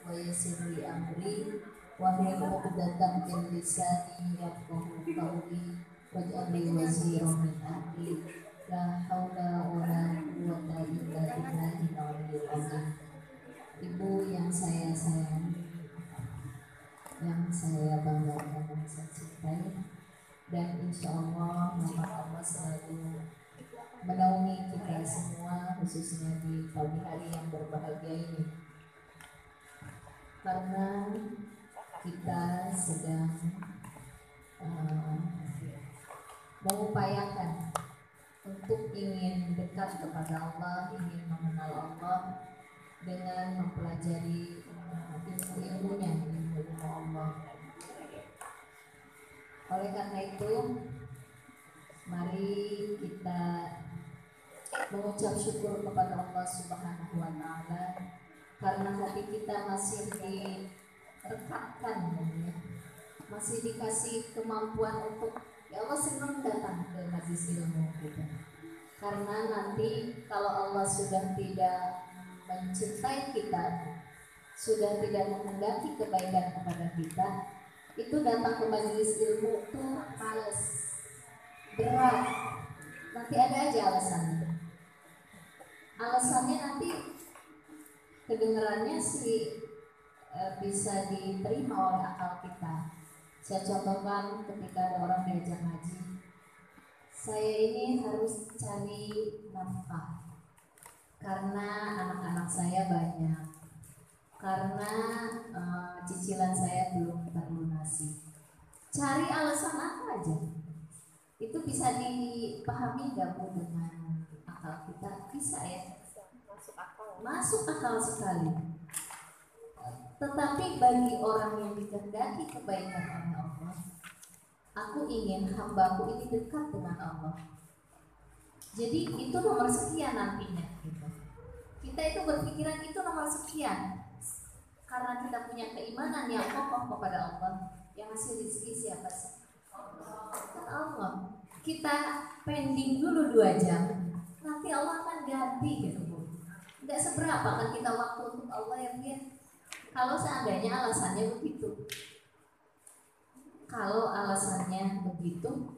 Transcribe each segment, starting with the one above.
wa yassir li amri wahlul 'uqdatam min lisani yafqahu qawli waj'al li waziran min ahli la haula wala quwwata illa billahil aliyyil azim. Ibu yang saya sayangi, yang saya banggakan dan saya cintai, dan insya Allah rahmat Allah selalu menaungi kita semua, khususnya di pagi hari yang berbahagia ini, karena kita sedang mengupayakan untuk ingin dekat kepada Allah, ingin mengenal Allah dengan mempelajari ilmu-ilmunya, ilmu Allah. Oleh karena itu, mari kita mengucap syukur kepada Allah Subhanahu wa Ta'ala karena hati kita masih direkatkan, ya, masih dikasih kemampuan untuk, ya Allah senang datang ke majelis ilmu kita. Karena nanti kalau Allah sudah tidak mencintai kita, sudah tidak menghendaki kebaikan kepada kita, itu datang ke majelis ilmu itu males, berat, nanti ada aja alasannya. Alasannya nanti kedengarannya sih bisa diterima oleh akal kita. Saya contohkan ketika ada orang diajak ngaji, saya ini harus cari nafkah karena anak-anak saya banyak, karena cicilan saya belum terlunasi. Cari alasan apa aja, itu bisa dipahami gak Bu dengan akal kita? Bisa ya, masuk akal sekali. Tetapi bagi orang yang dikehendaki kebaikan oleh Allah, aku ingin hambaku ini dekat dengan Allah. Jadi itu nomor sekian nantinya gitu. Kita itu berpikiran itu nomor sekian, karena kita punya keimanan yang kokoh kepada Allah. Yang ngasih rezeki siapa sih? Allah. Kita pending dulu 2 jam, nanti Allah akan ganti gitu Bu. Nggak seberapa kan kita waktu untuk Allah yang dia. Kalau seandainya alasannya begitu, kalau alasannya begitu,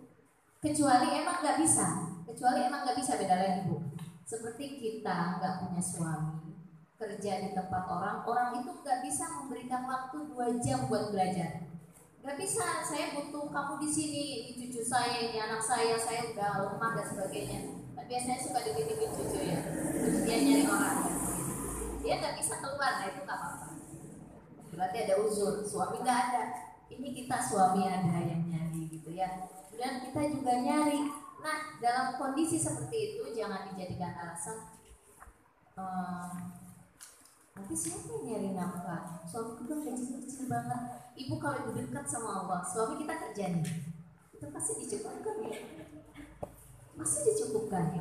kecuali emang nggak bisa, beda lagi Bu. Seperti kita nggak punya suami, kerja di tempat orang itu nggak bisa memberikan waktu 2 jam buat belajar. Nggak bisa, saya butuh kamu di sini, ini cucu saya, ini anak saya udah lemah dan sebagainya. Tapi biasanya suka dititipin cucu ya, terus dia nyari orang, dia nggak bisa keluar, nah itu nggak apa-apa. Berarti ada uzur, suami nggak ada. Ini kita suami ada yang nyari gitu ya, dan kita juga nyari. Nah dalam kondisi seperti itu jangan dijadikan alasan nanti siapa yang nyari nafkah? Suami kita gajinya kecil banget. Ibu kalau ibu dekat sama Allah, suami kita kerja nih, itu pasti dicukupkan ya? Pasti dicukupkan.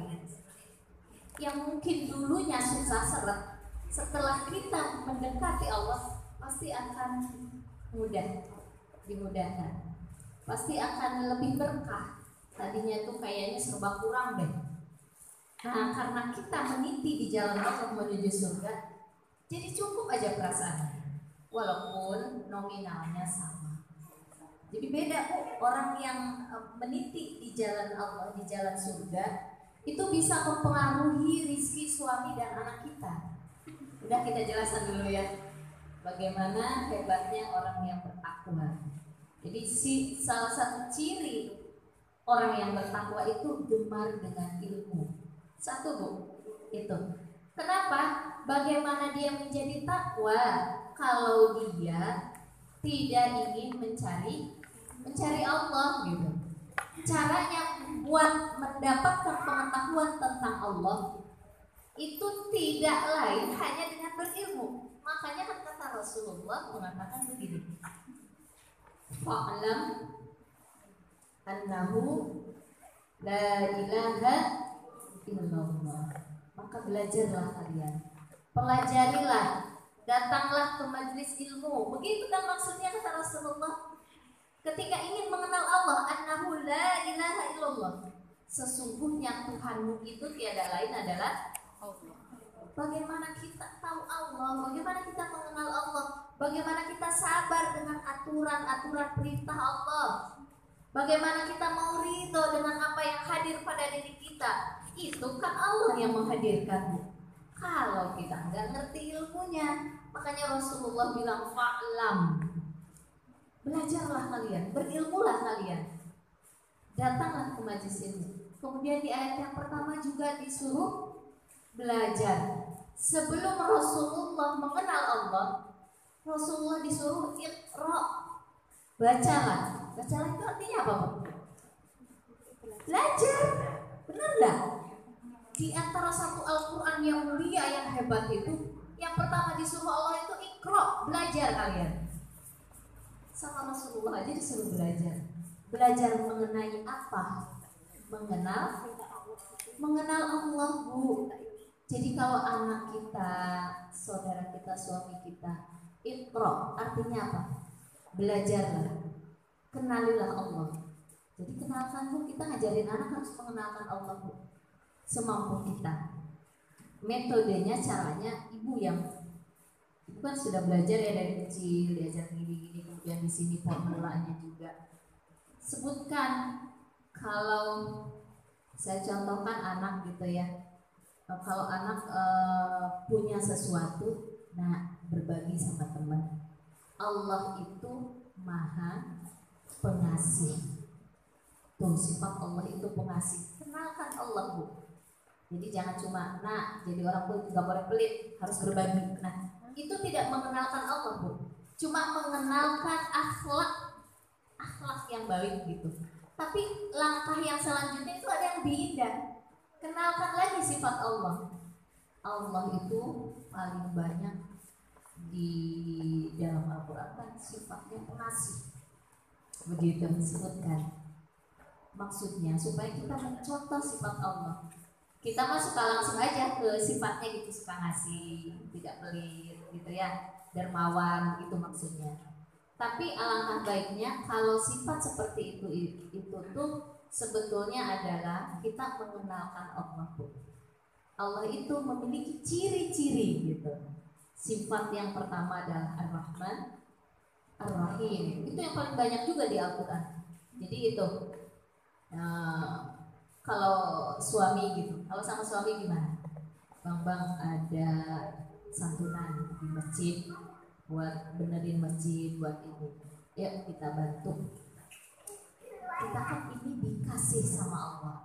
Yang mungkin dulunya susah seret, setelah kita mendekati Allah pasti akan mudah, dimudahkan. Pasti akan lebih berkah. Tadinya tuh kayaknya serba kurang deh. Nah karena kita meniti di jalan Allah menuju surga, jadi cukup aja perasaannya, walaupun nominalnya sama. Jadi beda Bu, orang yang meniti di jalan Allah, di jalan surga, itu bisa mempengaruhi rizki suami dan anak kita. Udah kita jelaskan dulu ya, bagaimana hebatnya orang yang bertakwa. Jadi salah satu ciri orang yang bertakwa itu gemar dengan ilmu. Satu Bu, itu. Kenapa? Bagaimana dia menjadi takwa kalau dia tidak ingin mencari Allah gitu. Caranya buat mendapatkan pengetahuan tentang Allah itu tidak lain hanya dengan berilmu. Makanya kan kata Rasulullah mengatakan begini, fa'lam annahu la ilaha illallah. Maka belajarlah kalian, pelajarilah, datanglah ke majelis ilmu. Begitu kan maksudnya kata Rasulullah. Ketika ingin mengenal Allah, annahu la ilaha illallah, sesungguhnya Tuhanmu itu tiada lain adalah Allah. Bagaimana kita tahu Allah? Bagaimana kita mengenal Allah? sabar dengan aturan-aturan perintah Allah. Bagaimana kita mau ridho dengan apa yang hadir pada diri kita. Itu kan Allah yang menghadirkan. Kalau kita nggak ngerti ilmunya, makanya Rasulullah bilang fa'lam. Belajarlah kalian, berilmulah kalian. Datanglah ke majelis ilmu. Kemudian di ayat yang pertama juga disuruh belajar. Sebelum Rasulullah mengenal Allah, Rasulullah disuruh iqra, bacalah. Bacalah itu artinya apa, Bu? Belajar. Benar enggak? Di antara satu Al-Quran yang mulia, yang hebat itu, yang pertama disuruh Allah itu iqra, belajar kalian. Sama Rasulullah aja disuruh belajar. Belajar mengenai apa? Mengenal Allah, Bu. Jadi kalau anak kita, saudara kita, suami kita, iqra artinya apa? Belajarlah. Kenalilah Allah. Jadi kenalkan, Bu, kita ngajarin anak harus mengenalkan Allah, Bu, semampu kita. Metodenya, caranya ibu kan sudah belajar ya dari kecil, diajar gini-gini, kemudian di sini formulanya juga. Sebutkan, kalau saya contohkan anak gitu ya, kalau anak punya sesuatu, nah berbagi sama teman. Allah itu Maha Pengasih. Tuh, sifat Allah itu pengasih. Kenalkan Allah, Bu. Jadi jangan cuma, nah jadi orang tuh nggak boleh pelit, harus berbagi. Nah itu tidak mengenalkan Allah, Bu. Cuma mengenalkan akhlak yang baik gitu. Tapi langkah yang selanjutnya itu ada yang lebih indah. Kenalkan lagi sifat Allah. Allah itu paling banyak di dalam Al-Quran kan sifatnya pengasih. Begitu disebutkan. Maksudnya supaya kita mencontoh sifat Allah. Kita mah suka langsung aja ke sifatnya gitu, suka ngasih, tidak pelit gitu ya, dermawan gitu maksudnya. Tapi alangkah baiknya kalau sifat seperti itu tuh sebetulnya adalah kita mengenalkan Allah. Allah itu memiliki ciri-ciri gitu. Sifat yang pertama adalah Ar-Rahman, Ar-Rahim. Itu yang paling banyak juga di Al-Quran. Jadi itu. Kalau suami gitu, kalau sama suami gimana? Bang ada santunan di masjid buat benerin masjid buat ibu. Yuk kita bantu. Kita kan ini dikasih sama Allah.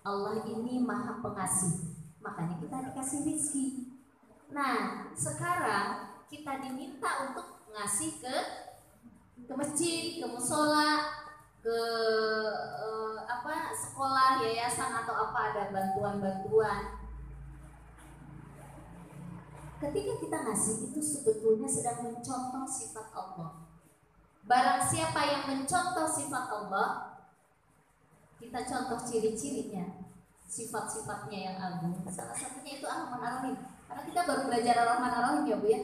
Allah ini Maha Pengasih, makanya kita dikasih rezeki. Nah sekarang kita diminta untuk ngasih ke masjid, ke musola, ke sekolah, yayasan atau apa, ada bantuan-bantuan. Ketika kita ngasih itu sebetulnya sedang mencontoh sifat Allah. Barang siapa yang mencontoh sifat Allah, kita contoh ciri-cirinya, sifat-sifatnya yang agung. Salah satunya itu Ar-Rahman Ar-Rahim. Karena kita baru belajar Ar-Rahman Ar-Rahim ya, Bu ya.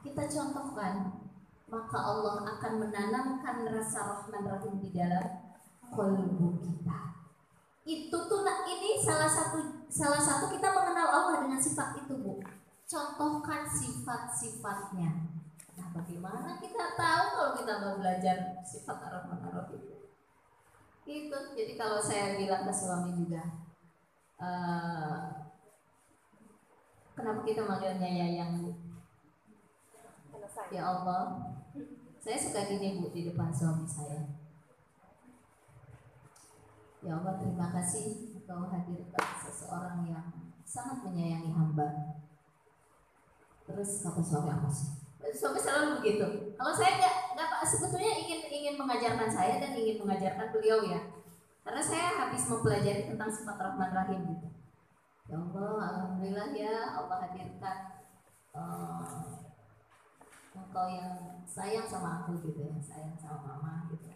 Kita contohkan, maka Allah akan menanamkan rasa Rahman Rahim di dalam qalbu kita. Itu tuh ini salah satu kita mengenal Allah dengan sifat itu, Bu. Contohkan sifat-sifatnya. Nah, bagaimana kita tahu kalau kita mau belajar sifat Ar-Rahman Ar-Rahim? Itu. Jadi kalau saya bilang ke suami juga, kenapa kita manggilnya Yayang? Ya Allah, saya suka gini, Bu, di depan suami saya. Ya Allah, terima kasih Engkau hadirkan seseorang yang sangat menyayangi hamba. Terus kata suami apa sih? Suami selalu begitu. Kalau saya nggak sebetulnya ingin mengajarkan saya dan ingin mengajarkan beliau ya. Karena saya habis mempelajari tentang sifat Rahman Rahim gitu. Ya Allah, alhamdulillah ya Allah hadirkan Engkau yang sayang sama aku gitu ya, sayang sama mama gitu.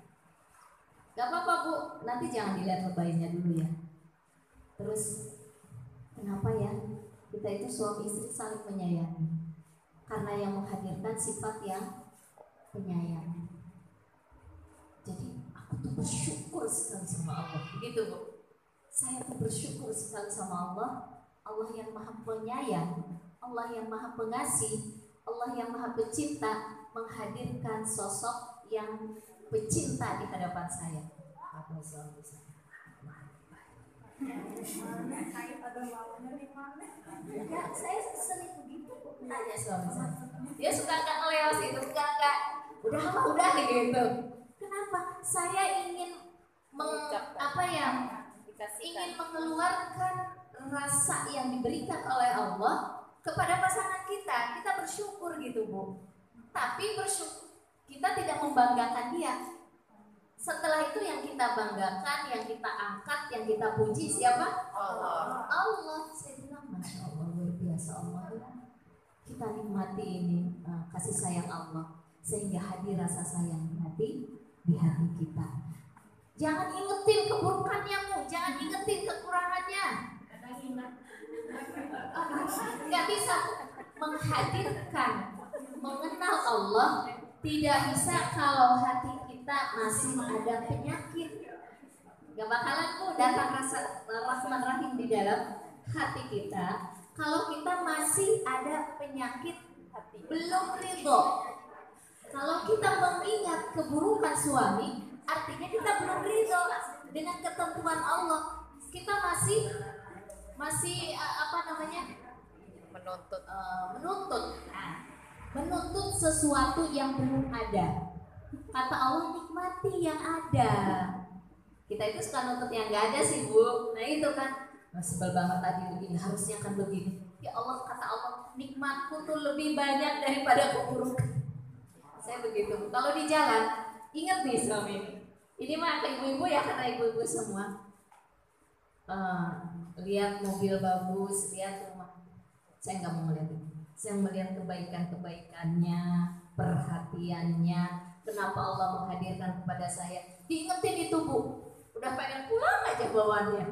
Gak apa-apa, Bu, nanti jangan dilihat lebaynya dulu ya. Terus kenapa ya kita itu suami istri saling menyayangi? Karena yang menghadirkan sifat yang penyayang. Jadi aku tuh bersyukur sekali sama Allah, begitu, Bu. Saya tuh bersyukur sekali sama Allah, Allah yang Maha Penyayang, Allah yang Maha Pengasih, Allah yang Maha Pencipta menghadirkan sosok yang pecinta di hadapan saya. Apa suami saya? Ya, saya sering begitu tanya suami saya. Dia suka nggak ngelewas itu, nggak, udah gitu. Kenapa? Saya ingin ingin mengeluarkan rasa yang diberikan oleh Allah kepada pasangan kita. Kita bersyukur gitu, Bu. Tapi bersyukur kita tidak membanggakan dia. Setelah itu yang kita banggakan, yang kita angkat, yang kita puji siapa? Allah. Saya bilang Masya Allah, luar biasa Allah. Kita nikmati ini kasih sayang Allah sehingga hadir rasa sayang di hati kita. Jangan ingetin keburukannya, Bu. Jangan ingetin kekurangannya. Gak bisa menghadirkan, mengenal Allah. Tidak bisa kalau hati kita masih ada penyakit. Gak bakalan tuh datang rasa rahman rahim di dalam hati kita kalau kita masih ada penyakit hati, belum ridho. Kalau kita mengingat keburukan suami, artinya kita belum ridho dengan ketentuan Allah. Kita masih menuntut sesuatu yang belum ada. Kata Allah, nikmati yang ada. Kita itu suka nuntut yang gak ada sih, Bu. Nah itu kan, sebel banget tadi begini, harusnya kan begini. Ya Allah, kata Allah, nikmatku tuh lebih banyak daripada keburukan. Saya begitu. Kalau di jalan, ingat nih suami ini mah ke ibu-ibu ya, kata ibu-ibu semua. Lihat mobil bagus, lihat rumah. Saya nggak mau melihat itu. Saya melihat kebaikan-kebaikannya, perhatiannya. Kenapa Allah menghadirkan kepada saya? Diingetin itu, Bu. Udah pengen pulang aja bawaannya.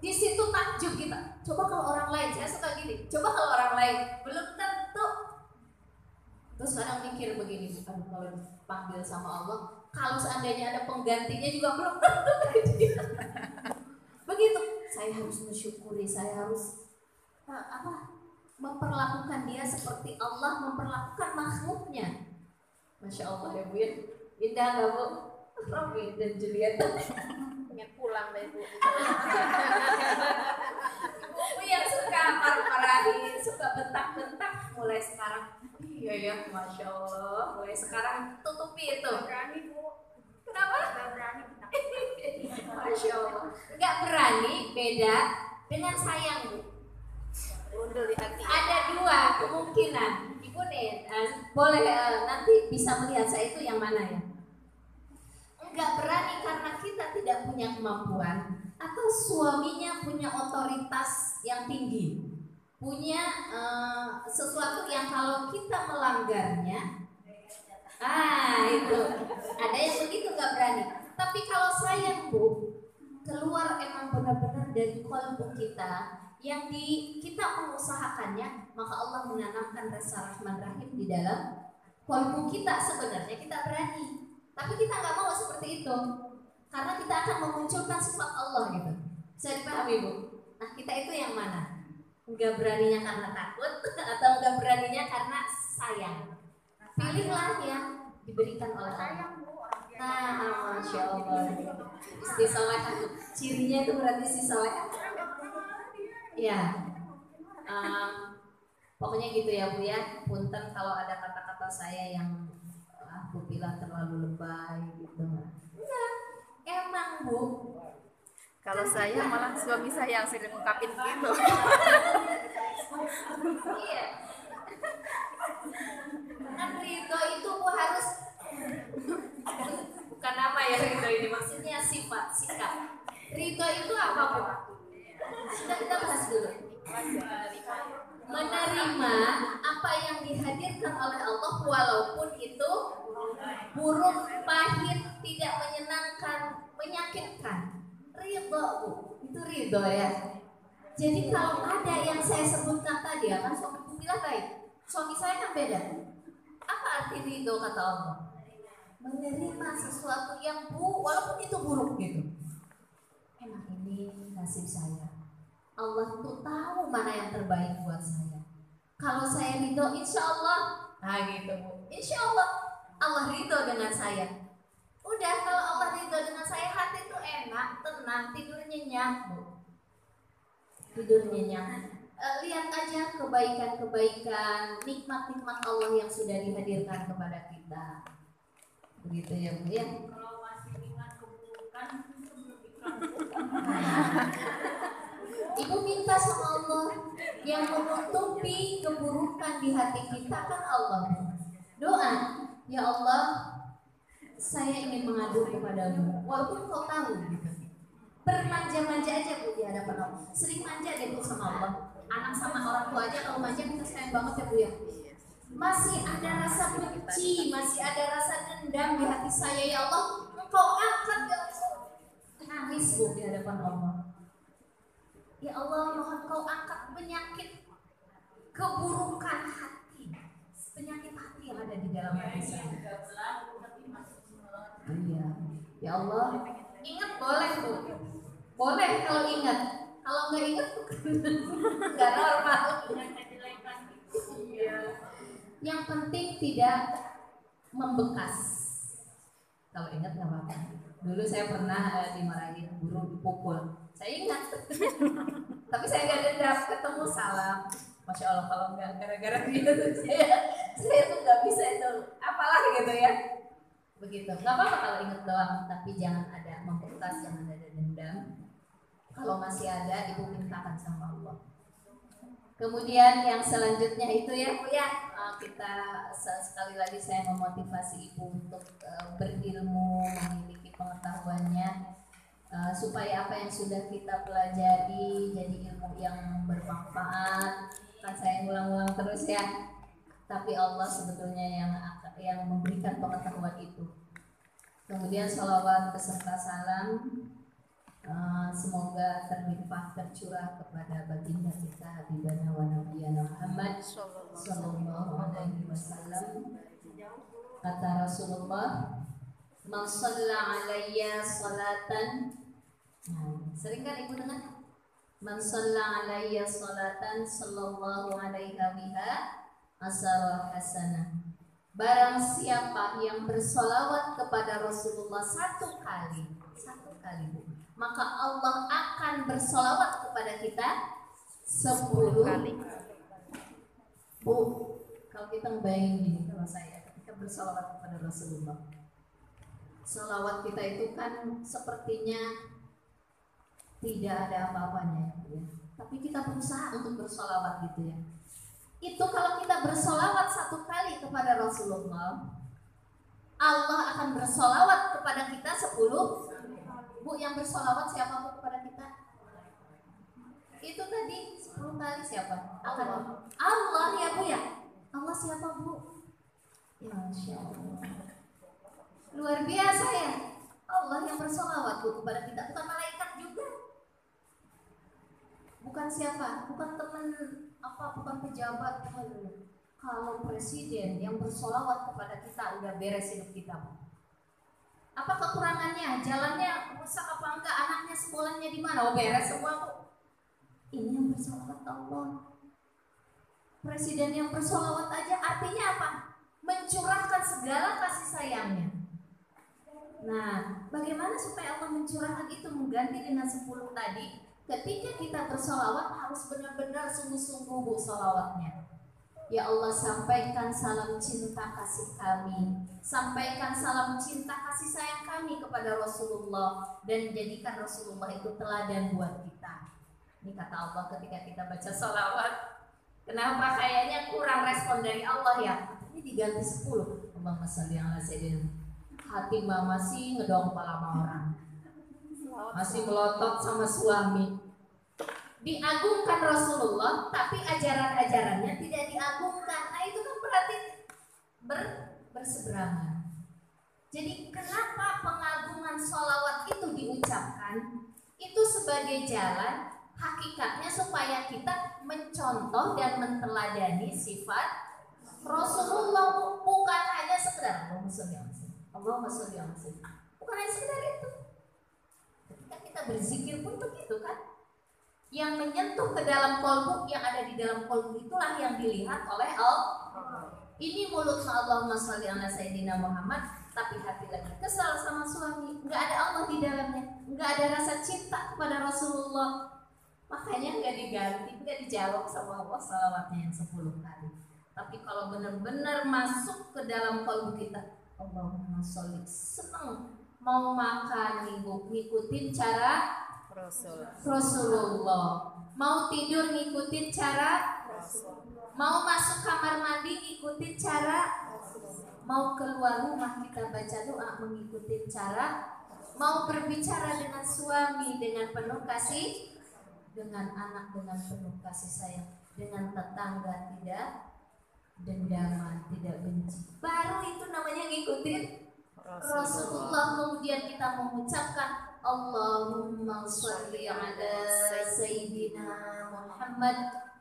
Di situ takjub kita. Coba kalau orang lain, saya suka gini. Coba kalau orang lain, belum tentu. Terus kadang mikir begini, aduh kalau dipanggil sama Allah, kalau seandainya ada penggantinya juga belum tentu. Begitu. Saya harus mensyukuri, saya harus memperlakukan dia seperti Allah memperlakukan makhluknya. Masya Allah ya Bu ya. Indah gak Bu? Robin dan Julieta pengen pulang deh Bu. Bu yang suka marah-marahin, suka bentak-bentak mulai sekarang. Iya ya, Masya Allah. Mulai sekarang tutupi itu. Berani Bu. Kenapa? Gak berani. Masya Allah. Gak berani beda dengan sayang Bu. Di hati. Ada dua kemungkinan. Ibu nih boleh nanti bisa melihat saya itu yang mana ya. Enggak berani karena kita tidak punya kemampuan, atau suaminya punya otoritas yang tinggi, punya sesuatu yang kalau kita melanggarnya, itu ada yang begitu nggak berani. Tapi kalau sayang Bu, keluar emang benar-benar dari kolbu kita yang kita mengusahakannya, maka Allah menanamkan rasa rahman rahim di dalam kolbu kita. Sebenarnya kita berani, tapi kita nggak mau seperti itu karena kita akan memunculkan sifat Allah gitu. Bisa dipahami Bu? Nah kita itu yang mana? Nggak beraninya karena takut atau nggak beraninya karena sayang? Pilihlah yang diberikan oleh Allah. Nah, Masya Allah. Istri solehah, cirinya itu berarti istri solehah. Ya, pokoknya gitu ya Bu ya. Punten kalau ada kata-kata saya yang aku bilang terlalu lebay gitu. Enggak, emang Bu. Kalau saya malah suami saya yang sering ngungkapin gitu. Iya. Kan ridho itu Bu harus, bukan nama ya ridho ini, maksudnya sifat, sikap. Ridho itu apa Bu? Sudah kita bahas dulu. Menerima apa yang dihadirkan oleh Allah walaupun itu buruk, pahit, tidak menyenangkan, menyakitkan. Ridho Bu, itu ridho ya. Jadi kalau ada yang saya sebutkan tadi, kan suamiku bilang baik, suami saya kan beda. Apa arti ridho kata Allah? Menerima sesuatu yang walaupun itu buruk gitu. Emang ini nasib saya. Allah tuh tahu mana yang terbaik buat saya. Kalau saya ridho, insya Allah, nah gitu Bu, insya Allah Allah ridho dengan saya. Udah, kalau Allah ridho dengan saya, hati itu enak, tenang, tidur nyenyak Bu, tidur nyenyak. Lihat aja kebaikan-kebaikan, nikmat-nikmat Allah yang sudah dihadirkan kepada kita. Begitu ya Bu ya. Kalau masih ingat keburukan itu belum ikhlas. Ibu minta sama Allah yang menutupi keburukan di hati kita kan Allah. Doa, ya Allah, saya ingin mengadu kepadamu, walaupun kau tahu gitu. Bermanja-manja aja Bu di hadapan Allah. Sering manja deh Bu sama Allah. Anak sama orang tua aja kalau manja kita sayang banget ya Bu ya. Masih ada rasa benci, masih ada rasa dendam di hati saya, ya Allah, Engkau angkat ya Allah. Nangis Bu di hadapan Allah. Ya Allah, mohon Kau angkat penyakit keburukan hati, penyakit hati yang ada di dalam hati saya. Iya, ya Allah, ingat boleh Bu, boleh kalau ingat. Kalau nggak ingat nggak normal. Iya. Yang penting tidak membekas. Kalau ingat nggak apa-apa. Dulu saya pernah dimarahin guru, dipukul. Saya ingat. Tapi saya nggak dendam, ketemu salam. Masya Allah, kalau nggak gara-gara dia saya tuh nggak bisa itu. Apalah gitu ya. Begitu. Nggak apa-apa kalau ingat doang, tapi jangan ada membekas, jangan ada dendam. Kalau masih ada, ibu mintakan sama Allah. Kemudian yang selanjutnya itu ya Bu ya, kita sekali lagi saya memotivasi ibu untuk berilmu, memiliki pengetahuannya, supaya apa yang sudah kita pelajari jadi ilmu yang bermanfaat. Kan saya ulang-ulang terus ya, tapi Allah sebetulnya yang memberikan pengetahuan itu. Kemudian sholawat beserta salam semoga terlimpah tercurah kepada baginda kita Habibana wa Nabiyana Muhammad sallallahu alaihi wasallam. Kata Rasulullah, "Man shalla alayya salatan." Sering kan ibu dengar? "Man shalla alayya salatan sallallahu alaihi biha asara hasanah." Barang siapa yang bersolawat kepada Rasulullah satu kali Bu, maka Allah akan bersolawat kepada kita 10 kali. Bu, kalau kita ngebayangin gini, kalau saya ketika bersolawat kepada Rasulullah, solawat kita itu kan sepertinya tidak ada apa-apanya ya. Tapi kita berusaha untuk bersolawat gitu ya. Itu kalau kita bersolawat satu kali kepada Rasulullah, Allah akan bersolawat kepada kita 10. Bu, yang bersolawat siapa Bu kepada kita? Itu tadi 10 kali siapa? Allah ya Bu ya. Allah siapa Bu? Ya Masya Allah, luar biasa ya. Allah yang bersolawat Bu kepada kita, bukan malaikat juga, bukan siapa, bukan teman apa, bukan pejabat. Kalau presiden yang bersolawat kepada kita, udah beres hidup kita Bu. Apa kekurangannya? Jalannya rusak apa enggak? Anaknya sekolahnya di mana? Oh beres semua Bu. Ini yang bersolawat Allah. Presiden yang bersolawat aja artinya apa? Mencurahkan segala kasih sayangnya. Nah, bagaimana supaya Allah mencurahkan itu, mengganti dengan 10 tadi? Ketika kita bersolawat harus benar-benar sungguh-sungguh Bu solawatnya. Ya Allah, sampaikan salam cinta kasih kami, sampaikan salam cinta kasih sayang kami kepada Rasulullah, dan jadikan Rasulullah itu teladan buat kita. Ini kata Allah ketika kita baca sholawat. Kenapa kayaknya kurang respon dari Allah ya? Ini diganti 10. Allahumma sholli ala sayyidina. Hati mbak masih ngedong kepala sama orang, masih melotot sama suami. Diagungkan Rasulullah, tapi ajaran-ajarannya tidak diagungkan. Nah itu kan berarti berseberangan. Jadi kenapa pengagungan sholawat itu diucapkan? Itu sebagai jalan hakikatnya supaya kita mencontoh dan menteladani sifat Rasulullah, bukan hanya sekedar Allahumma sholli ala sayyidina. Bukan hanya sekedar itu. Ketika kita berzikir pun begitu kan? Yang menyentuh ke dalam kolbu, yang ada di dalam kolbu itulah yang dilihat oleh Allah. Ini mulut Allahumma sholli ala sayyidina Muhammad, tapi hati lagi kesal sama suami, nggak ada Allah di dalamnya, nggak ada rasa cinta kepada Rasulullah. Makanya nggak diganti, nggak dijawab sama Allah salawatnya yang 10 kali. Tapi kalau benar-benar masuk ke dalam kolbu kita, Allahumma sholli, senang mau makan ngikutin cara Rasulullah, mau tidur ngikutin cara Rasulullah, mau masuk kamar mandi ngikutin cara Rasulullah, mau keluar rumah kita baca doa mengikuti cara, mau berbicara dengan suami dengan penuh kasih, dengan anak dengan penuh kasih sayang, dengan tetangga tidak dendaman, tidak benci. Baru itu namanya ngikutin Rasulullah. Kemudian kita mengucapkan Allahumma sholli ala sayyidina Muhammad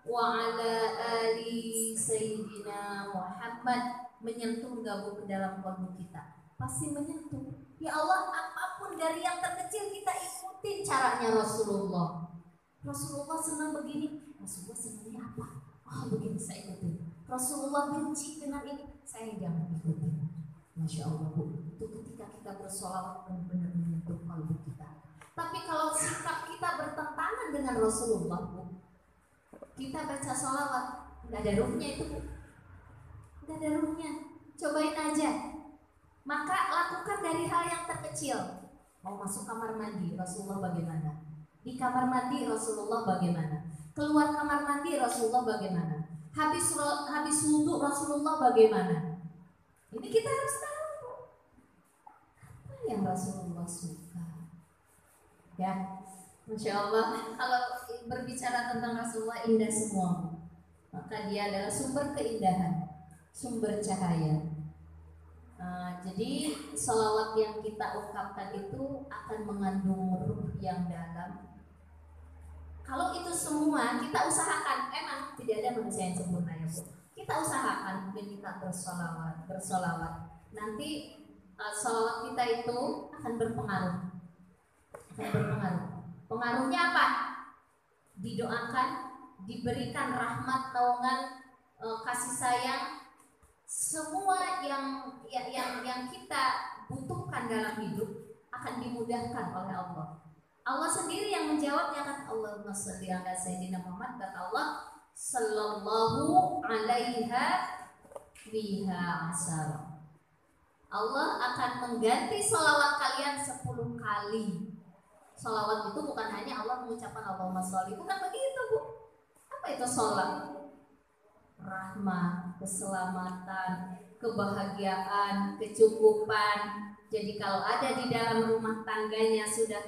wa ala ali sayyidina Muhammad. Menyentuh nggak Bu ke dalam kolbu kita? Pasti menyentuh. Ya Allah, apapun dari yang terkecil kita ikutin caranya Rasulullah. Rasulullah senang begini, Rasulullah senangnya apa? Oh begini saya ikutin. Rasulullah benci dengan ini, saya jangan ikutin. Masya Allah Bu, itu ketika kita bersolawat benar-benar menyentuh kalbu kita. Tapi kalau sikap kita bertentangan dengan Rasulullah Bu, kita baca solawat nggak ada ruhnya itu Bu, nggak ada ruhnya. Cobain aja. Maka lakukan dari hal yang terkecil. Mau masuk kamar mandi, Rasulullah bagaimana? Di kamar mandi Rasulullah bagaimana? Keluar kamar mandi Rasulullah bagaimana? Habis wudhu Rasulullah bagaimana? Ini kita harus tahu apa yang Rasulullah suka. Ya, Masya Allah. Kalau berbicara tentang Rasulullah indah semua, maka dia adalah sumber keindahan, sumber cahaya. Jadi sholawat yang kita ungkapkan itu akan mengandung ruh yang dalam. Kalau itu semua kita usahakan, emang tidak ada manusia yang sempurna ya Bu. Kita usahakan mungkin kita bersolawat. Nanti sholawat kita itu akan berpengaruh. Pengaruhnya apa? Didoakan, diberikan rahmat, naungan, kasih sayang, semua yang kita butuhkan dalam hidup akan dimudahkan oleh Allah. Allah sendiri yang menjawabnya kan, Allahumma sholli ala sayyidina Muhammad, kata Allah sallallahu alaiha biha asar. Allah akan mengganti sholawat kalian 10 kali. Sholawat itu bukan hanya Allah mengucapkan Allahumma sholli, bukan begitu Bu. Apa itu sholawat? Rahmat, keselamatan, kebahagiaan, kecukupan. Jadi kalau ada di dalam rumah tangganya sudah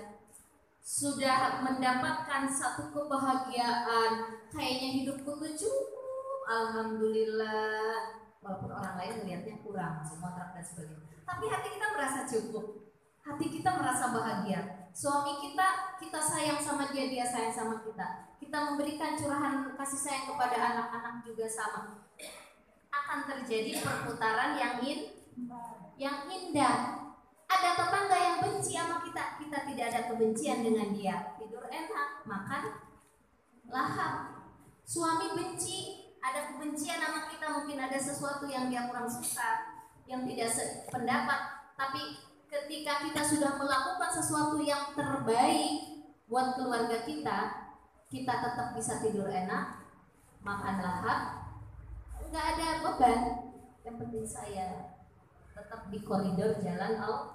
mendapatkan satu kebahagiaan, kayaknya hidupku tuh cukup, alhamdulillah. Walaupun orang lain melihatnya kurang, kontrak dan sebagainya, tapi hati kita merasa cukup, hati kita merasa bahagia. Suami kita sayang sama dia, dia sayang sama kita. Kita memberikan curahan kasih sayang kepada anak-anak juga sama. Akan terjadi perputaran yang indah. Ada tetangga yang benci sama kita tidak ada kebencian dengan dia. Tidur enak, makan lahap. Suami benci, ada kebencian sama kita, mungkin ada sesuatu yang dia kurang suka, yang tidak sependapat. Tapi ketika kita sudah melakukan sesuatu yang terbaik buat keluarga kita tetap bisa tidur enak, makan lahap, nggak ada beban. Yang penting saya tetap di koridor jalan Allah.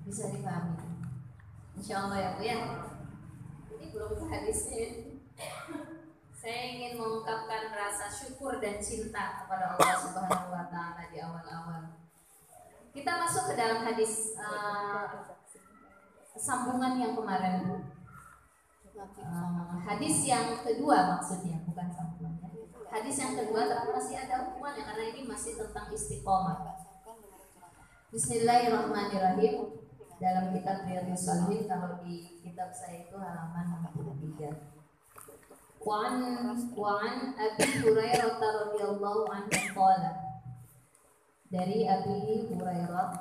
Bisa dipahami? Insya Allah ya Bu ya. Ini belum ke hadisnya. Saya ingin mengungkapkan rasa syukur dan cinta kepada Allah Subhanahu wa Ta'ala di awal-awal. Kita masuk ke dalam hadis sambungan yang kemarin. Hadis yang kedua maksudnya, bukan sambungannya. Hadis yang kedua tapi masih ada hubungannya karena ini masih tentang istiqomah. Bismillahirrahmanirrahim. Dalam kitab Riyadhus Shalihin, kalau di kitab saya itu halaman 63. Wa'an Abi Hurairah radhiyallahu anhu qala. Dari Abi Hurairah,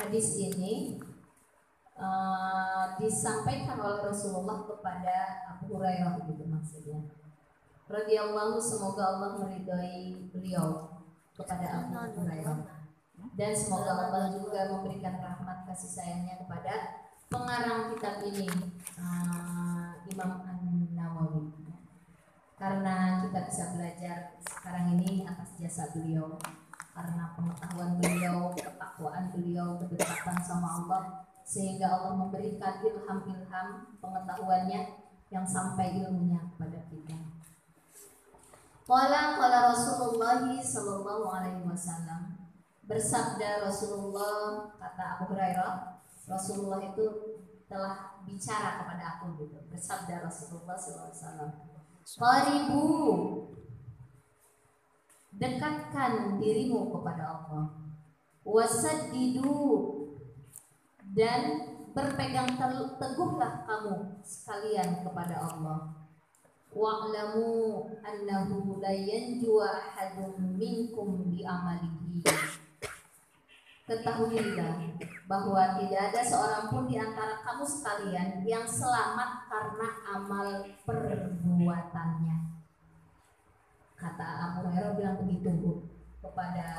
hadis ini disampaikan oleh Rasulullah kepada Abu Hurairah gitu maksudnya. Radhiyallahu, semoga Allah meridhai beliau kepada Abu Hurairah, dan semoga Allah juga memberikan rahmat kasih sayangnya kepada pengarang kitab ini, Imam An-Nawawi, karena kita bisa belajar sekarang ini atas jasa beliau, karena pengetahuan beliau, ketakwaan beliau, kedekatan sama Allah, sehingga Allah memberikan ilham-ilham pengetahuannya yang sampai ilmunya kepada kita. Qala Rasulullah sallallahu alaihi wasallam, bersabda Rasulullah, kata Abu Hurairah, Rasulullah itu telah bicara kepada aku gitu. Bersabda Rasulullah sallallahu alaihi wasallam, qaribu, dekatkan dirimu kepada Allah, wasaddidu, dan berpegang teguhlah kamu sekalian kepada Allah. Wa'lamu annahu la yanju ahadun minkum bi amalihi. Ketahuilah bahwa tidak ada seorang pun di antara kamu sekalian yang selamat karena amal perbuatannya. Kata Abu Hurairah bilang begitu Bu, kepada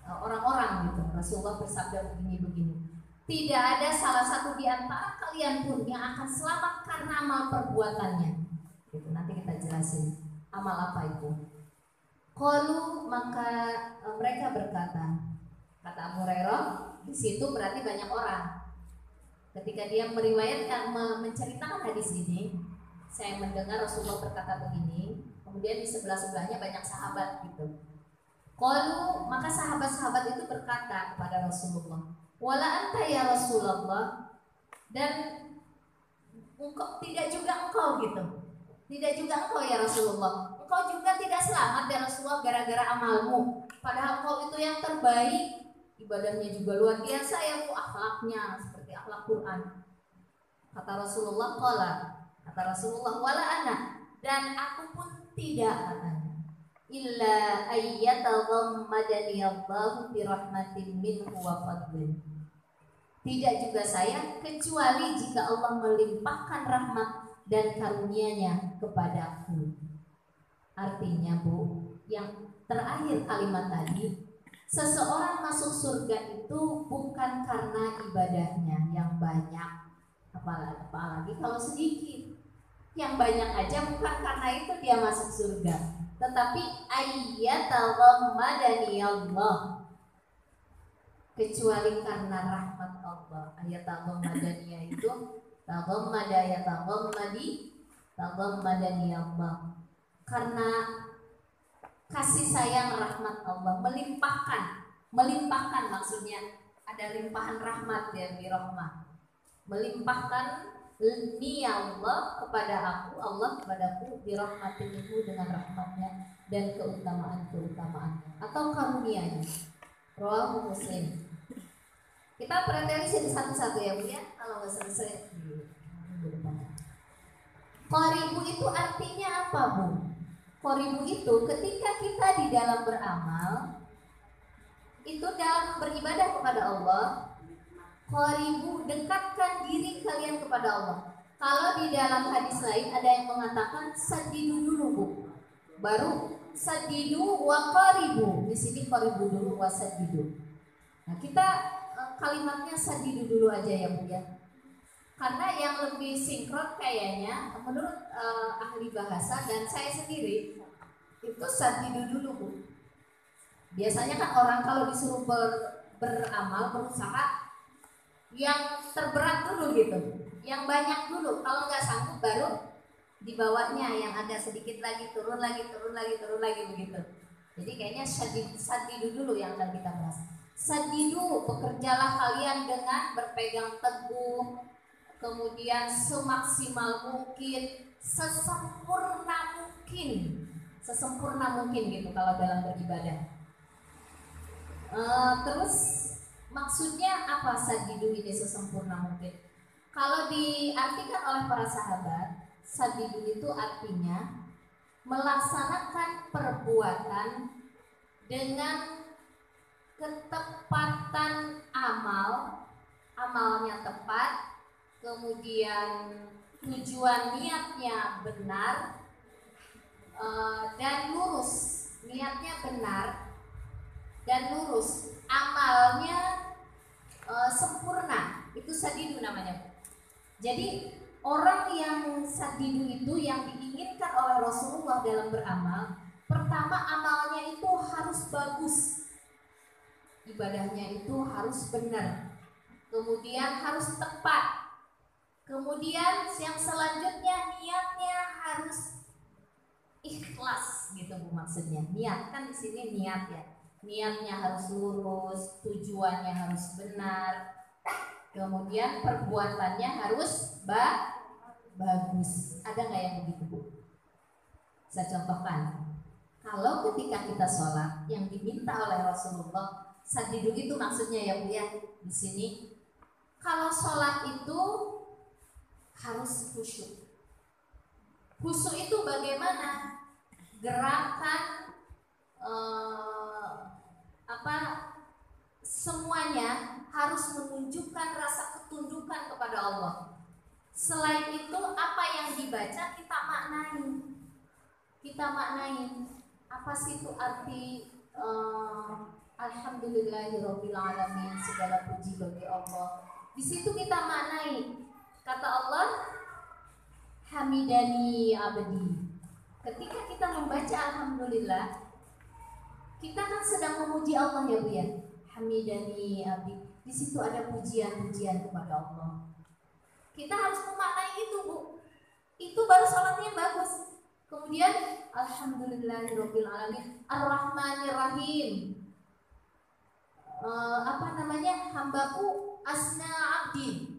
orang-orang gitu. Rasulullah bersabda begini. Tidak ada salah satu di antara kalian pun yang akan selamat karena amal perbuatannya. Gitu, nanti kita jelasin amal apa itu. Qalu, maka mereka berkata, kata Abu Hurairah, di situ berarti banyak orang. Ketika dia meriwayatkan, menceritakan hadis ini, saya mendengar Rasulullah berkata begini, kemudian di sebelah-sebelahnya banyak sahabat gitu. Qalu, maka sahabat-sahabat itu berkata kepada Rasulullah, wala anta ya Rasulullah, dan engkau, tidak juga engkau gitu. Tidak juga engkau ya Rasulullah. Engkau juga tidak selamat ya Rasulullah gara-gara amalmu. Padahal engkau itu yang terbaik, ibadahnya juga luar biasa ya Bu, akhlaknya seperti akhlak Quran. Kata Rasulullah, kata Rasulullah, wala ana, dan aku pun tidak, katanya, illa ayyataghammadani Allahu bi rahmatin minhu wa fadlin. Tidak juga saya kecuali jika Allah melimpahkan rahmat dan karunia-Nya kepadaku. Artinya Bu, yang terakhir kalimat tadi, seseorang masuk surga itu bukan karena ibadahnya yang banyak, apalagi kalau sedikit. Yang banyak aja bukan karena itu dia masuk surga, tetapi ayyataghammadani Allah, kecuali karena rahmat Allah. Ayyataghammadani itu taghammadani Allah, karena kasih sayang rahmat Allah melimpahkan maksudnya ada limpahan rahmat ya, birahmah, melimpahkan ni Allah kepada aku, Allah kepadaku, birahmatihi, dengan rahmatnya dan keutamaan atau karunia-Nya. Rawahu Muslim. Kita pretensi satu-satu ya Bu ya, kalau nggak selesai. Qaribu itu artinya apa Bu? Qaribu itu ketika kita di dalam beramal, itu dalam beribadah kepada Allah, qaribu, dekatkan diri kalian kepada Allah. Kalau di dalam hadis lain ada yang mengatakan sadidu dulu Bu, baru sadidu wa qaribu. Di sini qaribu dulu wa sadidu. Nah kita kalimatnya sadidu dulu aja ya Bu ya, karena yang lebih sinkron kayaknya menurut ahli bahasa dan saya sendiri itu sadidu dulu Bu. Biasanya kan orang kalau disuruh beramal, berusaha, yang terberat dulu gitu, yang banyak dulu, kalau nggak sanggup baru di bawahnya yang ada sedikit lagi, turun lagi begitu. Jadi kayaknya sadidu dulu yang akan kita bahas. Sadidu, bekerjalah kalian dengan berpegang teguh, kemudian semaksimal mungkin, sesempurna mungkin gitu kalau dalam beribadah. Terus maksudnya apa sadidu ini sesempurna mungkin? Kalau diartikan oleh para sahabat, sadidu itu artinya melaksanakan perbuatan dengan ketepatan amal amalnya tepat, kemudian tujuan niatnya benar, dan lurus. Niatnya benar dan lurus, amalnya sempurna. Itu sadidu namanya. Jadi orang yang sadidu itu yang diinginkan oleh Rasulullah dalam beramal, pertama amalnya itu harus bagus, ibadahnya itu harus benar, kemudian harus tepat, kemudian yang selanjutnya niatnya harus ikhlas gitu Bu, maksudnya niat kan di sini niat ya, niatnya harus lurus, tujuannya harus benar, kemudian perbuatannya harus bagus. Ada nggak yang begitu Bu? Saya contohkan, kalau ketika kita sholat yang diminta oleh Rasulullah, sadidu itu maksudnya ya Bu ya di sini, kalau sholat itu harus khusyuk. Khusyuk itu bagaimana? Gerakan semuanya harus menunjukkan rasa ketundukan kepada Allah. Selain itu apa yang dibaca kita maknai. Apa sih itu arti Alhamdulillahirabbil alamin, segala puji bagi Allah. Di situ kita maknai. Kata Allah, Hamidani abdi. Ketika kita membaca alhamdulillah, kita kan sedang memuji Allah ya Bu ya. Hamidani abdi. Di situ ada pujian-pujian kepada Allah. Kita harus memaknai itu Bu. Itu baru sholatnya bagus. Kemudian alhamdulillahirabbil alamin, arrahmanirrahim. Hambaku asna abdi.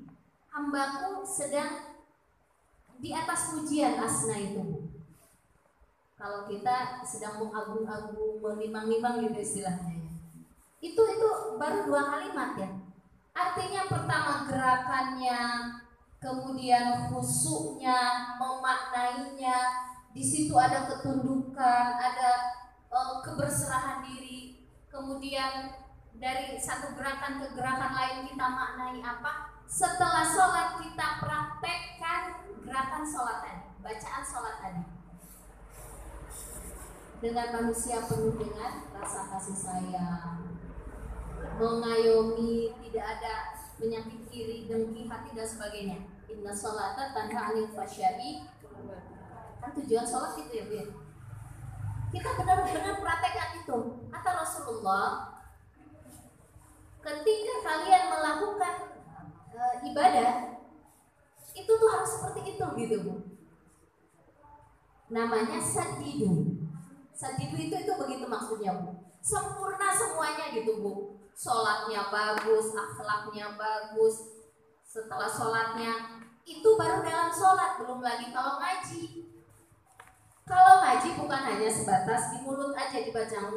Hambaku sedang di atas pujian, asna itu Bu. Kalau kita sedang mengagung-agung, menimang-nimang gitu istilahnya. Itu baru 2 kalimat ya. Artinya pertama gerakannya, kemudian khusyuknya, memaknainya. Di situ ada ketundukan, ada keberserahan diri. Kemudian dari satu gerakan ke gerakan lain kita maknai apa? Setelah sholat kita praktekkan gerakan sholat tadi, bacaan sholat tadi, dengan manusia penuh dengan rasa kasih sayang, mengayomi, tidak ada penyakit iri, dengki hati dan sebagainya. Inna sholata tanha 'anil fahsya'i. Kan tujuan sholat itu ya Bu ya. Kita benar-benar praktekkan itu. Kata Rasulullah, ketika kalian melakukan ibadah itu tuh harus seperti itu gitu Bu. Namanya sadidu. Sadidu itu begitu maksudnya Bu. Sempurna semuanya gitu Bu. Sholatnya bagus, akhlaknya bagus. Setelah sholatnya itu baru dalam sholat, belum lagi kalau ngaji. Kalau ngaji bukan hanya sebatas di mulut aja dibaca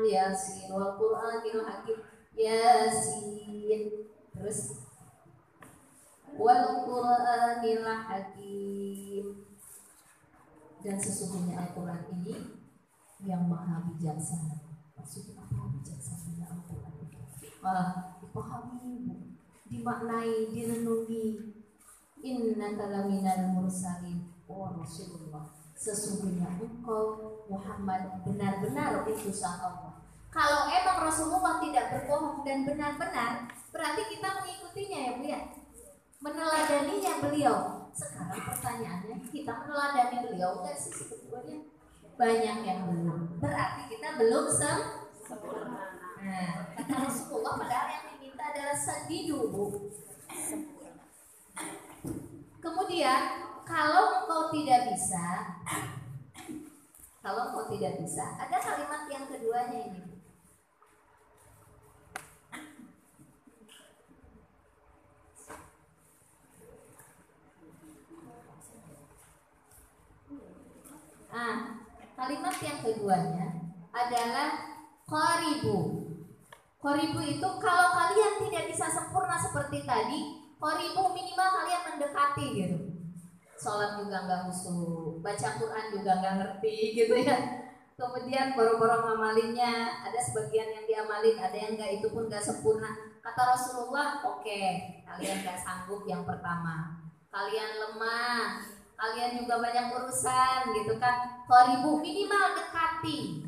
Yasin wal Qur'anil Hakim, Yasin, terus wal Qur'anil Hakim. Dan sesungguhnya Al-Quran ini yang maha bijaksana. Maksudnya apa bijaksananya Al-Quran? Dipahami, dimaknai, direnungi. Innaka laminal mursalin wa Rasulullah. Sesungguhnya engkau Muhammad benar-benar utusan Allah. Kalau emang Rasulullah tidak berbohong dan benar-benar, berarti kita mengikutinya ya Bu ya, meneladaninya beliau. Sekarang pertanyaannya, kita meneladani beliau enggak sih sebetulnya? Banyak yang belum. Berarti kita belum sempurna. Nah, kata Rasulullah padahal yang diminta adalah sadidu Bu. Kemudian kalau engkau tidak bisa, ada kalimat yang keduanya ini. Kalimat yang keduanya adalah qaribu. Qaribu itu kalau kalian tidak bisa sempurna seperti tadi, qaribu minimal kalian mendekati gitu. Sholat juga nggak khusyuk, baca Quran juga nggak ngerti gitu ya. Kemudian boro-boro ngamalinnya, ada sebagian yang diamalin, ada yang nggak, itu pun nggak sempurna. Kata Rasulullah, oke, kalian gak sanggup yang pertama, kalian lemah, kalian juga banyak urusan gitu kan. Qaribu, minimal dekati,